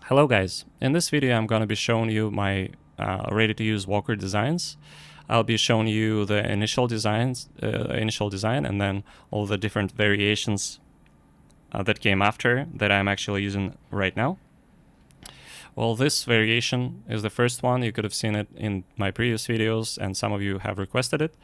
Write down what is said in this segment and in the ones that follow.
Hello guys, in this video I'm going to be showing you my ready-to-use Walker designs. I'll be showing you the initial design and then all the different variations that came after that I'm actually using right now. Well, this variation is the first one. You could have seen it in my previous videos and some of you have requested it.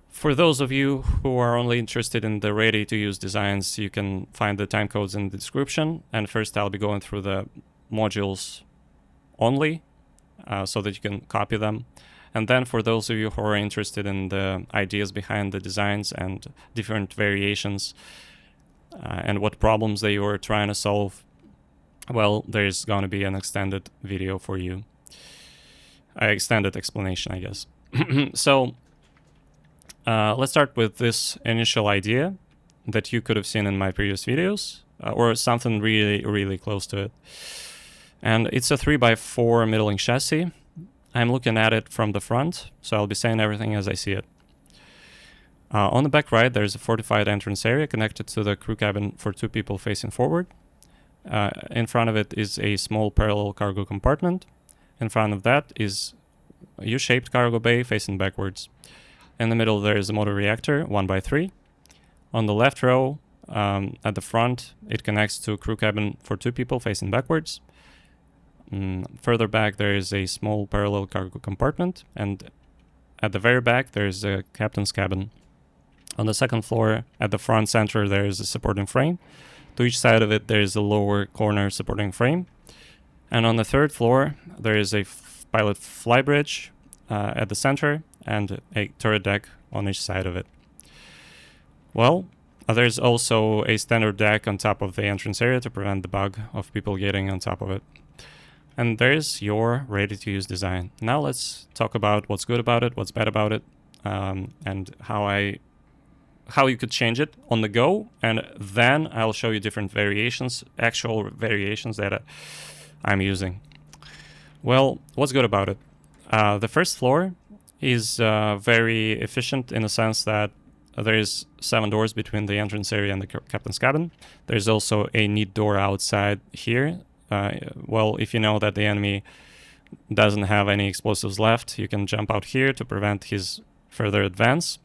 For those of you who are only interested in the ready-to-use designs, you can find the timecodes in the description. And first I'll be going through the modules only so that you can copy them. And then for those of you who are interested in the ideas behind the designs and different variations and what problems they were trying to solve, well, there's going to be an extended video for you. Extended explanation, I guess. So let's start with this initial idea that you could have seen in my previous videos, or something really close to it. And it's a 3x4 middling chassis. I'm looking at it from the front, so I'll be saying everything as I see it. On the back right, there's a fortified entrance area connected to the crew cabin for 2 people facing forward. In front of it is a small parallel cargo compartment. In front of that is a U-shaped cargo bay facing backwards. In the middle there is a motor reactor, 1x3. On the left row, at the front, it connects to a crew cabin for 2 people facing backwards. Further back there is a small parallel cargo compartment, and at the very back there is a captain's cabin. On the second floor, at the front center, there is a supporting frame. To each side of it there is a lower corner supporting frame. And on the third floor there is a pilot flybridge at the center and a turret deck on each side of it. Well, there's also a standard deck on top of the entrance area to prevent the bug of people getting on top of it. And there's your ready-to-use design. Now let's talk about what's good about it, what's bad about it, and how you could change it on the go. And then I'll show you different variations, actual variations that I'm using. Well, what's good about it? The first floor is very efficient in the sense that there is 7 doors between the entrance area and the captain's cabin. There's also a neat door outside here. Well, if you know that the enemy doesn't have any explosives left, you can jump out here to prevent his further advance.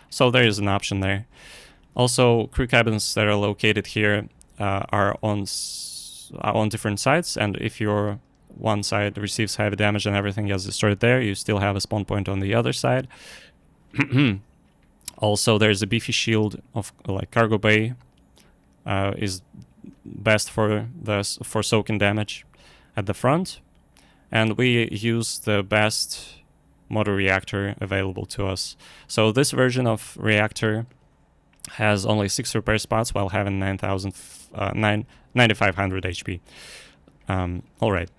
So there is an option there. Also, crew cabins that are located here are on different sides, and if your one side receives heavy damage and everything gets destroyed there, you still have a spawn point on the other side. Also, there's a beefy shield of like cargo bay is best for soaking damage at the front, and we use the best motor reactor available to us. So this version of reactor has only 6 repair spots while having 9500 HP. All right.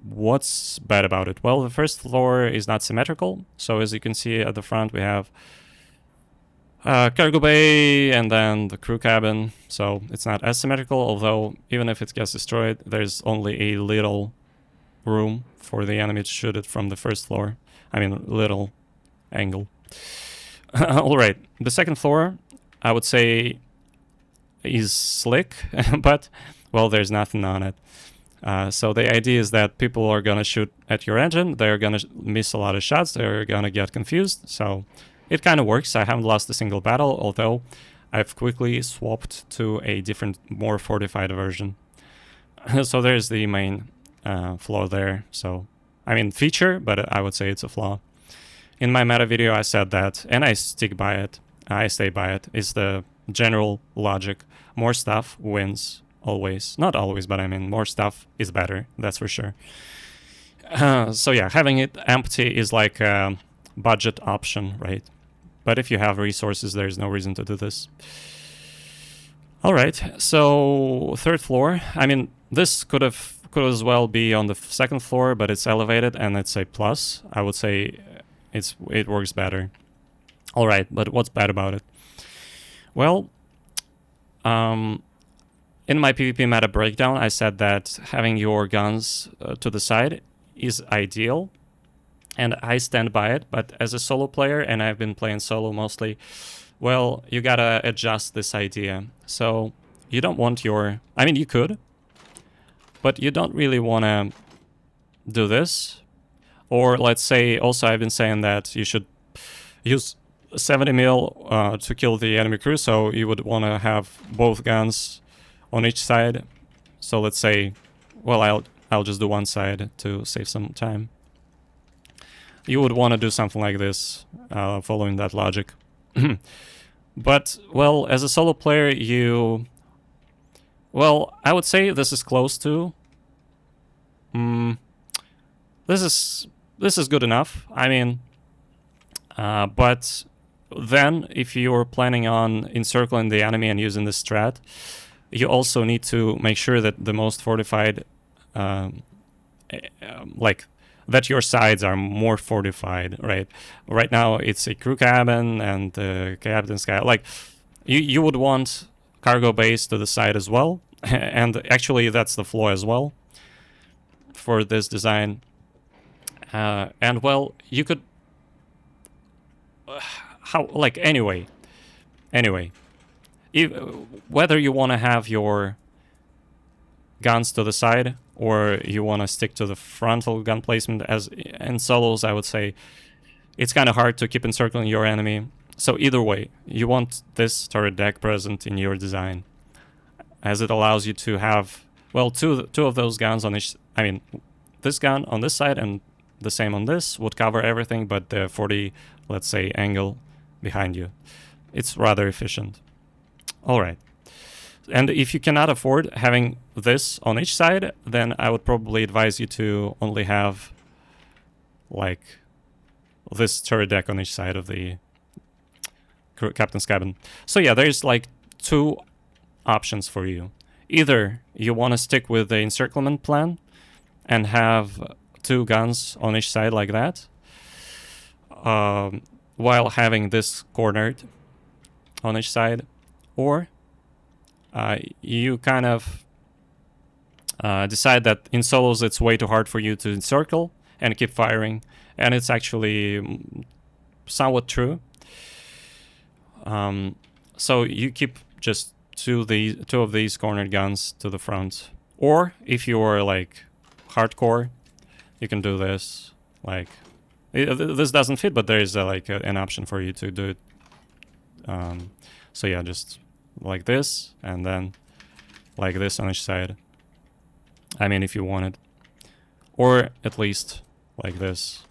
What's bad about it? Well, the first floor is not symmetrical. So as you can see at the front, we have cargo bay and then the crew cabin. So it's not as symmetrical, although even if it gets destroyed, there's only a little room for the enemy to shoot it from the first floor. I mean, little angle. All right. The second floor, I would say, is slick, but, well, there's nothing on it. So the idea is that people are going to shoot at your engine, they're going to miss a lot of shots, they're going to get confused, so it kind of works. I haven't lost a single battle, although I've quickly swapped to a different, more fortified version. So there's the main flaw there. So, I mean, feature, but I would say it's a flaw. In my meta video I said that, and I stick by it, I stay by it, it's the general logic. More stuff wins. Always. Not always, but I mean, more stuff is better, that's for sure. So yeah, having it empty is like a budget option, right? But if you have resources, there's no reason to do this. Alright, so third floor. I mean, this could as well be on the second floor, but it's elevated and it's a plus. I would say it works better. Alright, but what's bad about it? Well, in my PvP meta breakdown, I said that having your guns to the side is ideal, and I stand by it, but as a solo player, and I've been playing solo mostly, well, you gotta adjust this idea. So you don't want your... I mean, you could, but you don't really want to do this. Or let's say, also I've been saying that you should use 70 mil to kill the enemy crew, so you would want to have both guns on each side. So let's say, well, I'll just do one side to save some time. You would want to do something like this, following that logic. But, well, as a solo player, well, I would say this is close to... This is good enough. I mean, but then if you're planning on encircling the enemy and using this strat, you also need to make sure that the most fortified, like that your sides are more fortified, right? Right now it's a crew cabin and the captain's cabin. Like you would want cargo base to the side as well, and actually that's the flaw as well for this design. And well, you could anyway, whether you want to have your guns to the side or you want to stick to the frontal gun placement, as in solos, I would say it's kind of hard to keep encircling your enemy. So either way, you want this turret deck present in your design, as it allows you to have, well, two of those guns on each. I mean, this gun on this side and the same on this would cover everything but the 40, let's say, angle behind you. It's rather efficient. All right. And if you cannot afford having this on each side, then I would probably advise you to only have like this turret deck on each side of the captain's cabin. So yeah, there's like two options for you. Either you want to stick with the encirclement plan and have two guns on each side like that, while having this cornered on each side, or you kind of decide that in solos it's way too hard for you to encircle and keep firing, and it's actually somewhat true. So you keep just two of these cornered guns to the front, or if you are like hardcore, you can do this. Like this doesn't fit, but there is an option for you to do it. So yeah, just like this, and then like this on each side. I mean, if you wanted, or at least like this.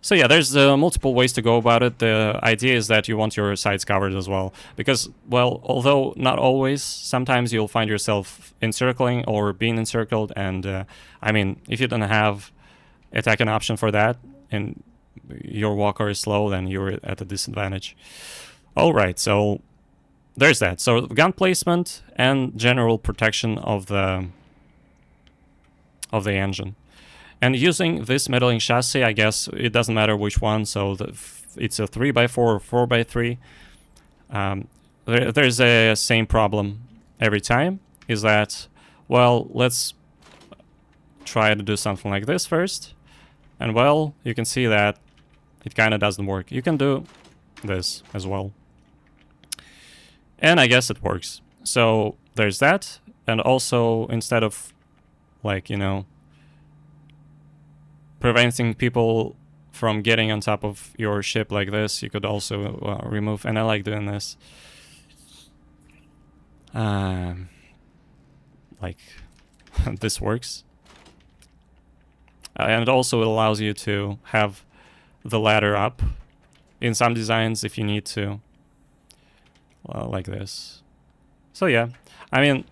So yeah, there's multiple ways to go about it. The idea is that you want your sides covered as well, because, well, although not always, sometimes you'll find yourself encircling or being encircled, and I mean, if you don't have attacking option for that, and your walker is slow, then you're at a disadvantage. All right, so there's that. So gun placement and general protection of the engine. And using this metalling chassis, I guess it doesn't matter which one. So it's a 3x4 or 4x3. There's a same problem every time. Is that, well, let's try to do something like this first. And well, you can see that it kind of doesn't work. You can do this as well. And I guess it works. So there's that. And also, instead of, like, you know, preventing people from getting on top of your ship like this, you could also remove, and I like doing this. Like, this works. And also it allows you to have the ladder up in some designs if you need to. Like this. So yeah, I mean,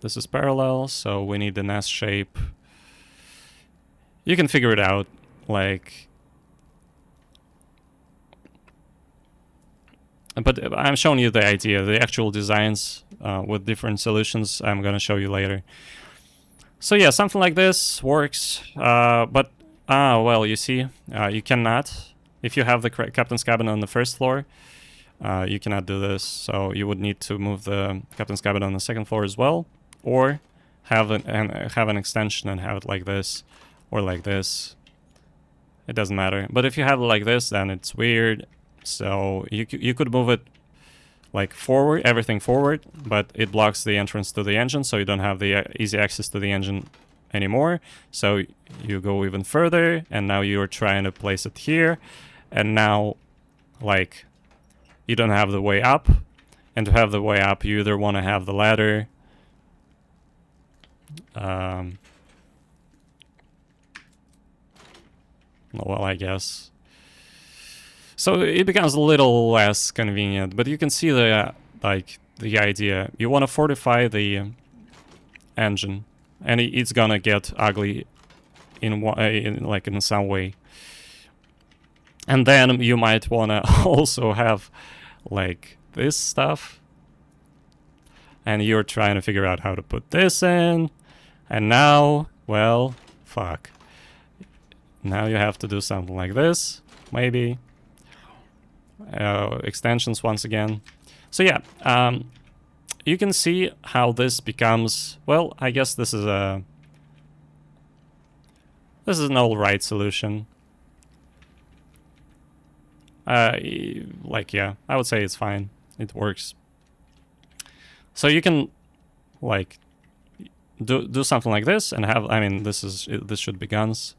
this is parallel, so we need the nest shape. You can figure it out, like... But I'm showing you the idea, the actual designs with different solutions I'm gonna show you later. So yeah, something like this works, but, well, you see, you cannot, if you have the captain's cabin on the first floor, you cannot do this, so you would need to move the captain's cabin on the second floor as well, or have an extension and have it like this, or like this. It doesn't matter. But if you have it like this, then it's weird. So you could move it like forward, everything forward, but it blocks the entrance to the engine, so you don't have the easy access to the engine anymore. So you go even further, and now you're trying to place it here, and now like you don't have the way up. And to have the way up, you either want to have the ladder well, I guess. So it becomes a little less convenient, but you can see the like the idea. You want to fortify the engine, and it's gonna get ugly in some way. And then you might want to also have like this stuff, and you're trying to figure out how to put this in, and now, well, fuck. Now you have to do something like this, maybe. Extensions once again. So yeah, you can see how this becomes, well, I guess this is an alright solution. Like, yeah, I would say it's fine. It works. So you can, like, do something like this and have, I mean, this should be guns.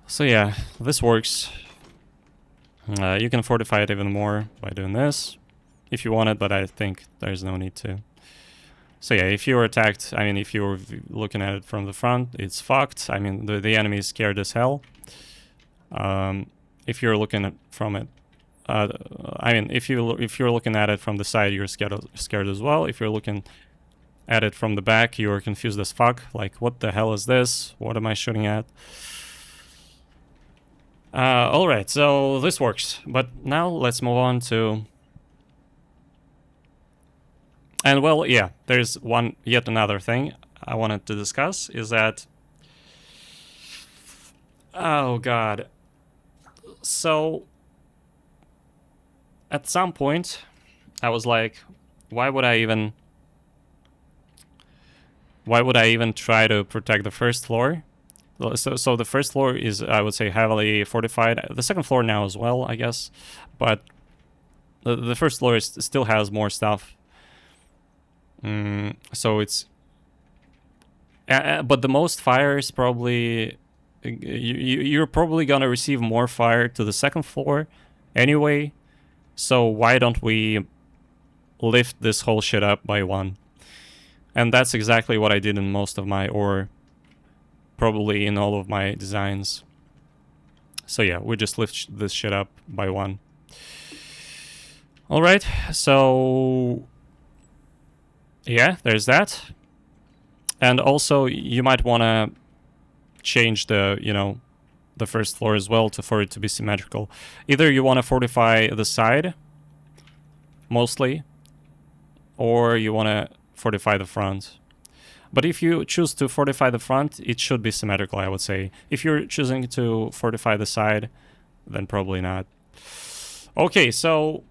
So yeah, this works. You can fortify it even more by doing this, if you want it, but I think there's no need to. So yeah, if you're attacked, I mean, if you're looking at it from the front, it's fucked. I mean, the enemy is scared as hell. If you're looking at from it, I mean, if you're looking at it from the side, you're scared as well. If you're looking at it from the back, you're confused as fuck. Like, what the hell is this? What am I shooting at? Alright, so this works. But now let's move on to... And well, yeah, there's yet another thing I wanted to discuss, is that... Oh god. So... At some point, I was like, why would I even try to protect the first floor? So the first floor is, I would say, heavily fortified. The second floor now as well, I guess. But the first floor still has more stuff. So it's... but the most fire is probably... You're probably gonna receive more fire to the second floor anyway. So why don't we lift this whole shit up by 1? And that's exactly what I did in most of my, or probably in all of my designs. So yeah, we just lift this shit up by 1. Alright, so... yeah, there's that. And also, you might want to change the, the first floor as well for it to be symmetrical. Either you want to fortify the side, mostly, or you want to fortify the front. But if you choose to fortify the front, it should be symmetrical, I would say. If you're choosing to fortify the side, then probably not. Okay, so...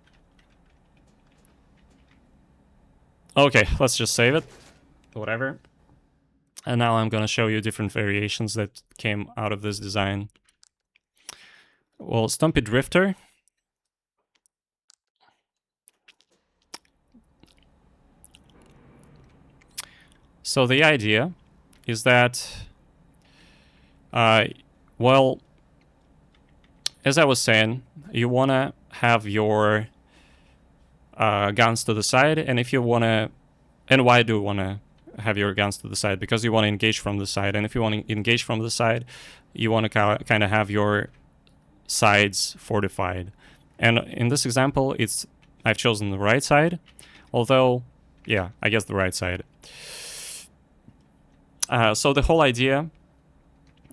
okay, let's just save it. Whatever. And now I'm gonna show you different variations that came out of this design. Well, Stumpy Drifter. So the idea is that, well, as I was saying, you wanna have your guns to the side, and if you wanna, and why do you wanna have your guns to the side? Because you want to engage from the side, and if you want to engage from the side, you want to kind of have your sides fortified. And in this example, I've chosen the right side, although, yeah, I guess the right side. So the whole idea,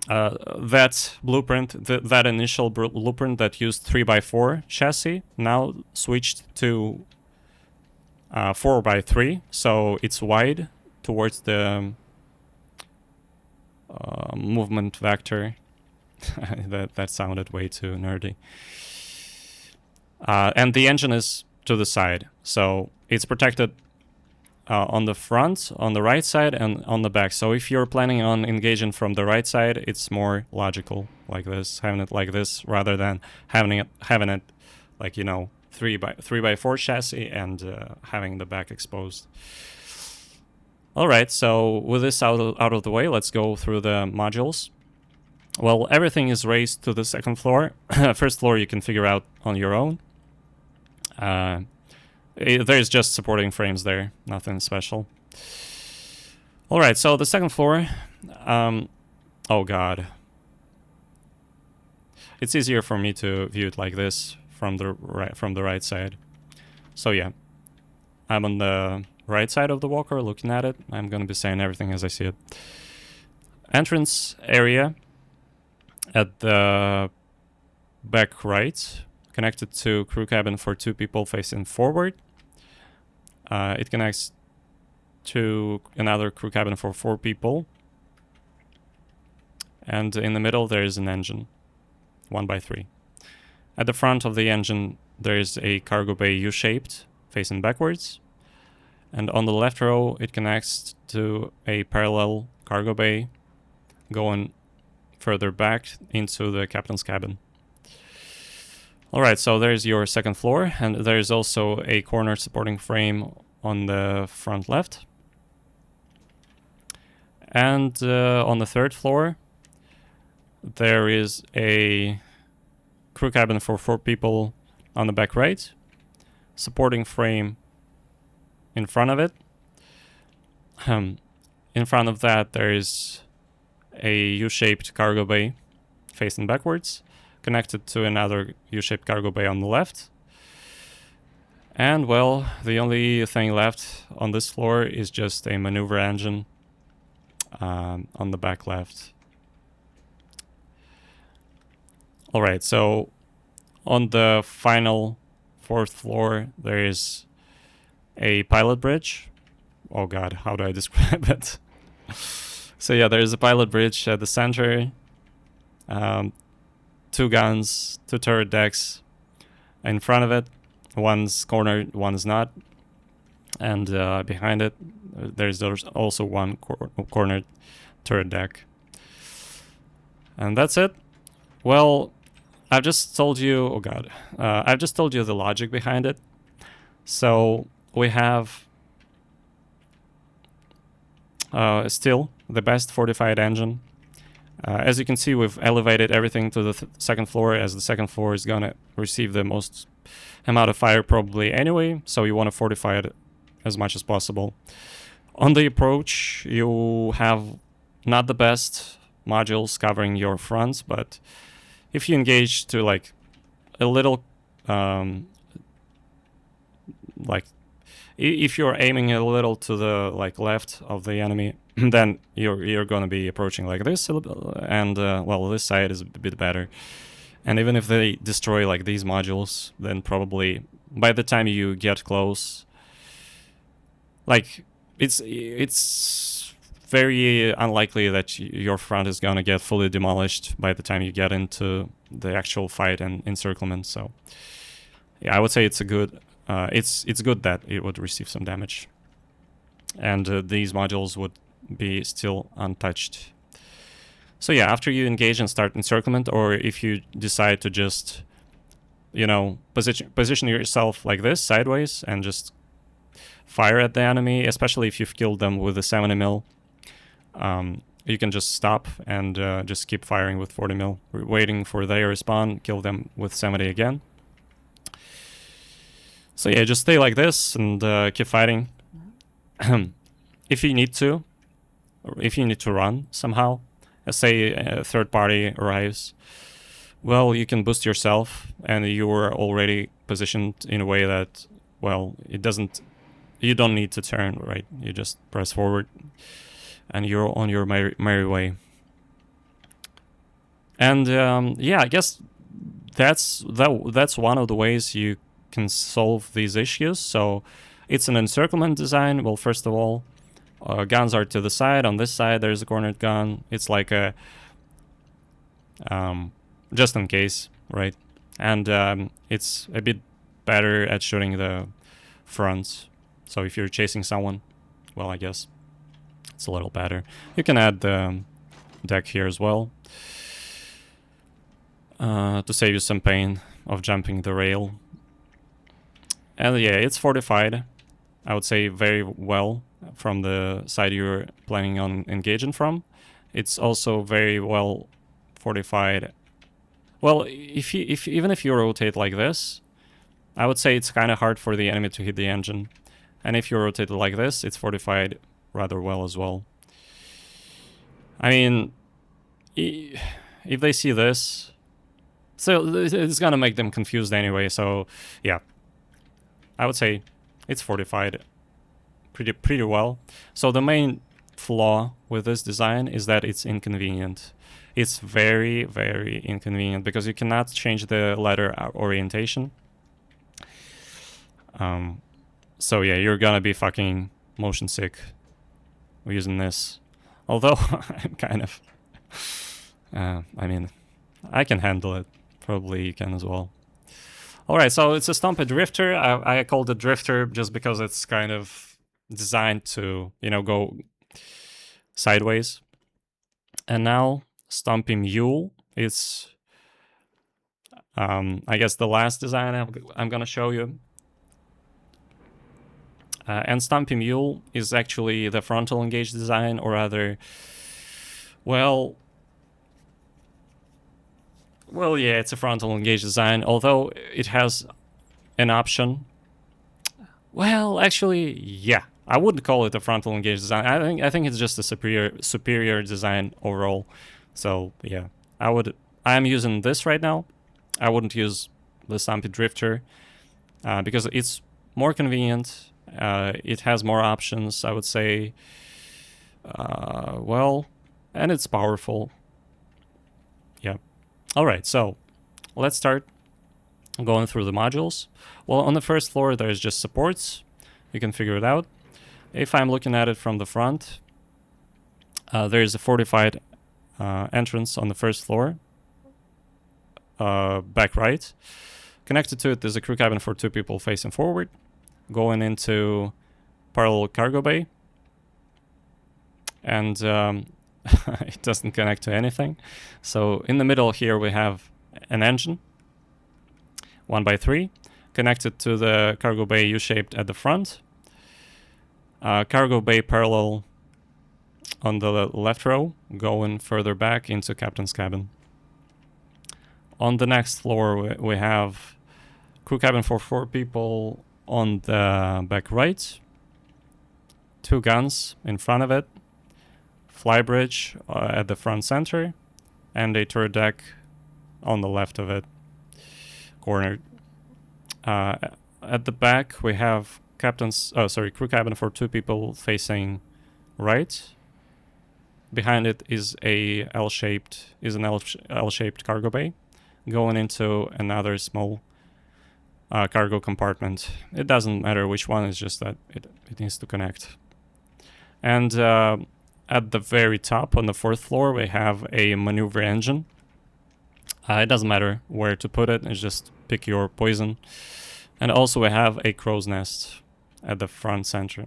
that blueprint, that initial blueprint that used 3x4 chassis, now switched to 4x3, so it's wide towards the movement vector. that sounded way too nerdy. And the engine is to the side, so it's protected on the front, on the right side, and on the back. So if you're planning on engaging from the right side, it's more logical like this, having it like this, rather than having it like, 3x4 chassis and having the back exposed. All right, so with this out of the way, let's go through the modules. Well, everything is raised to the second floor. First floor you can figure out on your own. There's just supporting frames there, nothing special. All right, so the second floor. Oh god, it's easier for me to view it like this from the right side. So yeah, I'm on the right side of the walker looking at it. I'm gonna be saying everything as I see it. Entrance area at the back right, connected to crew cabin for 2 people facing forward. It connects to another crew cabin for 4 people. And in the middle there is an engine, 1x3. At the front of the engine there is a cargo bay U-shaped, facing backwards. And on the left row it connects to a parallel cargo bay going further back into the captain's cabin. Alright, so there's your second floor, and there's also a corner supporting frame on the front left. And on the third floor there is a crew cabin for 4 people on the back right, supporting frame in front of it. In front of that there is a U-shaped cargo bay facing backwards, connected to another U-shaped cargo bay on the left. And well, the only thing left on this floor is just a maneuver engine on the back left. Alright, so on the final 4th floor there is a pilot bridge. Oh god, how do I describe it? So yeah, there's a pilot bridge at the center, 2 guns, 2 turret decks in front of it. One's cornered, one's not. And behind it, there's also one cornered turret deck. And that's it. Well, I've just told you, oh god, I've just told you the logic behind it. So we have still the best fortified engine. As you can see, we've elevated everything to the second floor, as the second floor is gonna receive the most amount of fire probably anyway, so you want to fortify it as much as possible. On the approach, you have not the best modules covering your fronts, but if you engage to like a little like if you're aiming a little to the like left of the enemy, then you're going to be approaching like this, and well, this side is a bit better. And even if they destroy like these modules, then probably by the time you get close, like it's very unlikely that your front is gonna get fully demolished by the time you get into the actual fight and encirclement. So yeah, I would say it's a good it's good that it would receive some damage, and these modules would be still untouched. So yeah, after you engage and start encirclement, or if you decide to just, you know, position yourself like this sideways and just fire at the enemy, especially if you've killed them with a 70mm, you can just stop and just keep firing with 40mm, waiting for their respawn, kill them with 70 again. So yeah, just stay like this and keep fighting. If you need to, or if you need to run somehow, say a third party arrives, well, you can boost yourself, and you are already positioned in a way that, well, you don't need to turn, right? You just press forward and you're on your merry way. And yeah, I guess that's one of the ways you can solve these issues. So it's an encirclement design. Well, first of all, guns are to the side. On this side there's a cornered gun. It's like a just in case, right? And it's a bit better at shooting the fronts. So if you're chasing someone, well, I guess it's a little better. You can add the deck here as well to save you some pain of jumping the rail. And yeah, it's fortified, I would say, very well from the side you're planning on engaging from. It's also very well fortified. Well, even if you rotate like this, I would say it's kind of hard for the enemy to hit the engine. And if you rotate it like this, it's fortified rather well as well. I mean, if they see this, so it's gonna make them confused anyway. So yeah, I would say it's fortified pretty well. So the main flaw with this design is that it's inconvenient. It's very, very inconvenient because you cannot change the ladder orientation. So yeah, you're gonna be fucking motion sick using this. Although I'm kind of, I mean, I can handle it. Probably you can as well. Alright, so it's a Stompy Drifter. I called it Drifter just because it's kind of designed to, you know, go sideways. And now Stompy Mule is, I guess, the last design I'm gonna show you. And Stompy Mule is actually the frontal engage design, or rather, well, yeah, it's a frontal engage design, although it has an option. Well, actually, yeah, I wouldn't call it a frontal engage design. I think it's just a superior design overall. So yeah, I'm using this right now. I wouldn't use the Stompy Drifter because it's more convenient. It has more options, I would say. Well, and it's powerful. Yeah. Alright, so let's start going through the modules. Well, on the first floor, there's just supports. You can figure it out. If I'm looking at it from the front, there's a fortified entrance on the first floor, back right. Connected to it is a crew cabin for 2 people facing forward, going into parallel cargo bay, and it doesn't connect to anything. So in the middle here we have an engine, 1x3, connected to the cargo bay U-shaped at the front. Cargo bay parallel on the left row, going further back into captain's cabin. On the next floor we have crew cabin for 4 people on the back right, 2 guns in front of it, flybridge at the front center, and a turret deck on the left of it, cornered. At the back we have crew cabin for 2 people facing right. Behind it is an L-shaped cargo bay, going into another small cargo compartment. It doesn't matter which one, it's just that it needs to connect. And at the very top on the 4th floor we have a maneuver engine. It doesn't matter where to put it, it's just pick your poison. And also we have a crow's nest at the front center.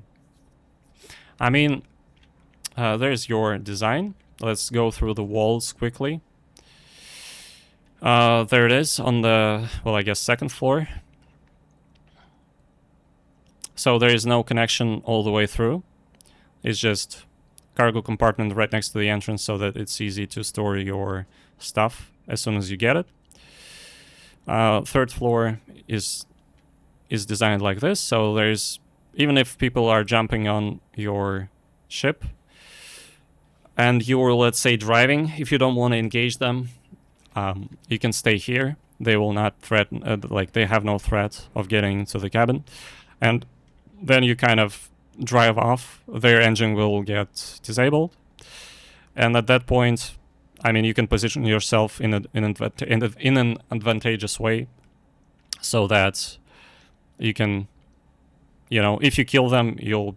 I mean, there's your design. Let's go through the walls quickly. There it is on the, well, I guess 2nd floor. So there is no connection all the way through. It's just cargo compartment right next to the entrance so that it's easy to store your stuff as soon as you get it. 3rd floor is designed like this, so there's, even if people are jumping on your ship and you're, let's say, driving, if you don't want to engage them, you can stay here. They will not threaten, they have no threat of getting into the cabin. And then you kind of drive off, their engine will get disabled. And at that point, I mean, you can position yourself in an advantageous way so that you can, you know, if you kill them, you'll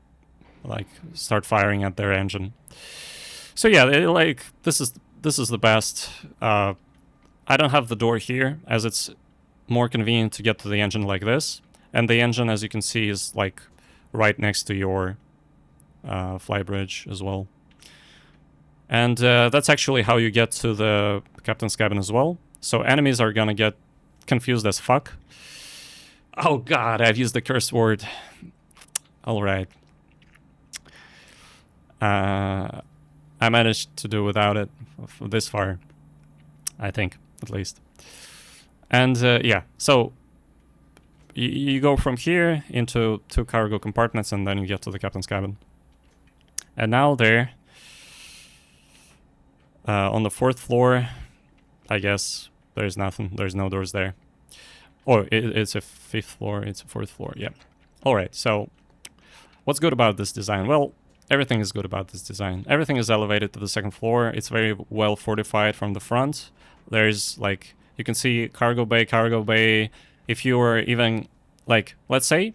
like start firing at their engine. So yeah, this is the best. I don't have the door here as it's more convenient to get to the engine like this. And the engine, as you can see, is like right next to your flybridge as well. And that's actually how you get to the captain's cabin as well. So enemies are gonna get confused as fuck. Oh god, I've used the curse word. Alright. I managed to do without it this far. I think, at least. And yeah, so you go from here into 2 cargo compartments and then you get to the captain's cabin. And now there, on the 4th floor, I guess there's nothing. There's no doors there. Oh, it's a 5th floor. It's a 4th floor. Yeah. All right. So what's good about this design? Well, everything is good about this design. Everything is elevated to the 2nd floor. It's very well fortified from the front. There's like, you can see cargo bay, cargo bay. If you were even like, let's say,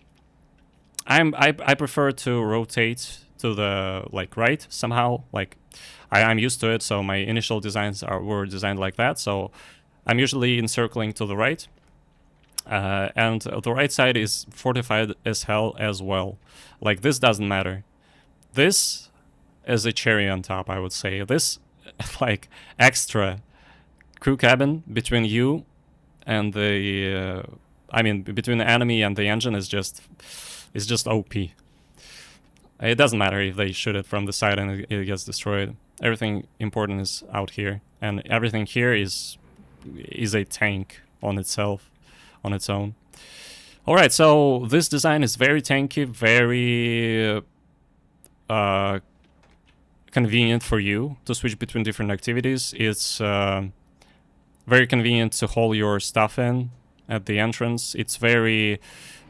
I prefer to rotate to the like right somehow. Like I'm used to it, so my initial designs were designed like that. So I'm usually encircling to the right, and the right side is fortified as hell as well. Like this doesn't matter. This is a cherry on top, I would say. This like extra crew cabin between you and the I mean between the enemy and the engine is just OP. It doesn't matter if they shoot it from the side and it gets destroyed. Everything important is out here, and everything here is a tank on itself, on its own. All right, so this design is very tanky, very convenient for you to switch between different activities. It's very convenient to haul your stuff in at the entrance. It's very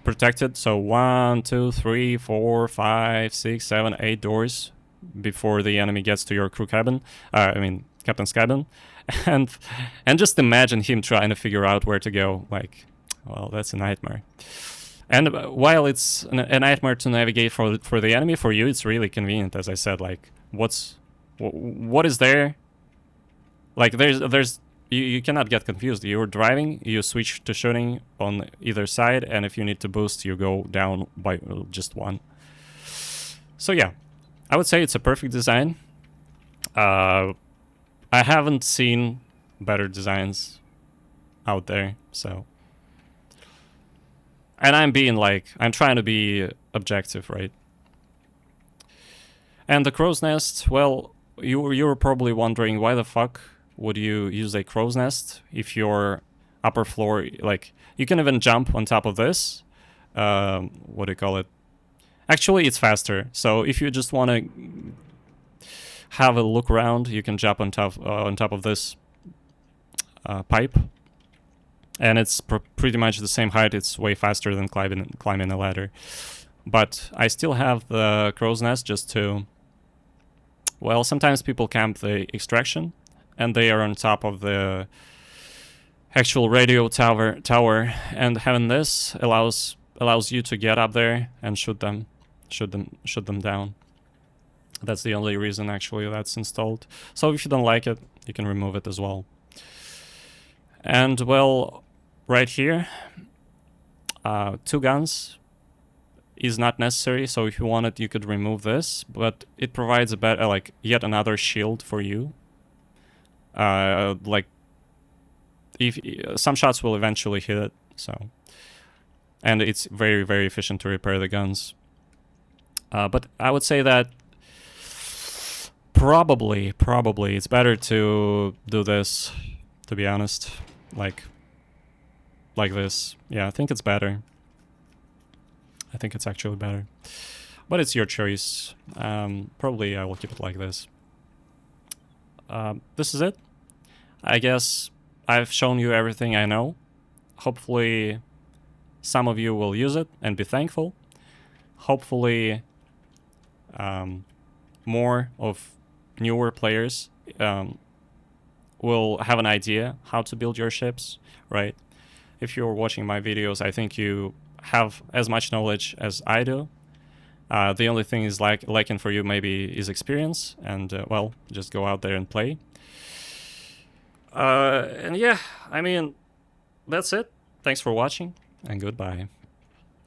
protected, so 1, 2, 3, 4, 5, 6, 7, 8 doors before the enemy gets to your crew cabin. I mean, captain's cabin. And just imagine him trying to figure out where to go. Like, well, that's a nightmare. And while it's a nightmare to navigate for the enemy, for you it's really convenient, as I said. Like, what is there? Like, there's you cannot get confused. You're driving, you switch to shooting on either side, and if you need to boost, you go down by just one. So yeah, I would say it's a perfect design. I haven't seen better designs out there, so. And I'm trying to be objective, right? And the crow's nest, well, you were probably wondering why the fuck would you use a crow's nest if your upper floor, like, you can even jump on top of this. What do you call it? Actually, it's faster. So if you just want to have a look around, you can jump on top of this pipe. And it's pretty much the same height. It's way faster than climbing a ladder. But I still have the crow's nest just to... Well, sometimes people camp the extraction, and they are on top of the actual radio tower. And having this allows you to get up there and shoot them down. That's the only reason actually that's installed. So if you don't like it, you can remove it as well. And well, right here, 2 guns is not necessary. So if you wanted, you could remove this, but it provides a better, like, yet another shield for you. Like, if some shots will eventually hit it, so, and it's very, very efficient to repair the guns. But I would say that probably it's better to do this, to be honest, like this. Yeah, I think it's better. I think it's actually better, but it's your choice. Probably I will keep it like this. This is it. I guess I've shown you everything I know. Hopefully some of you will use it and be thankful. Hopefully more of newer players will have an idea how to build your ships, right? If you're watching my videos, I think you have as much knowledge as I do. The only thing is lacking for you maybe is experience, and well, just go out there and play. And yeah, I mean, that's it. Thanks for watching, and goodbye.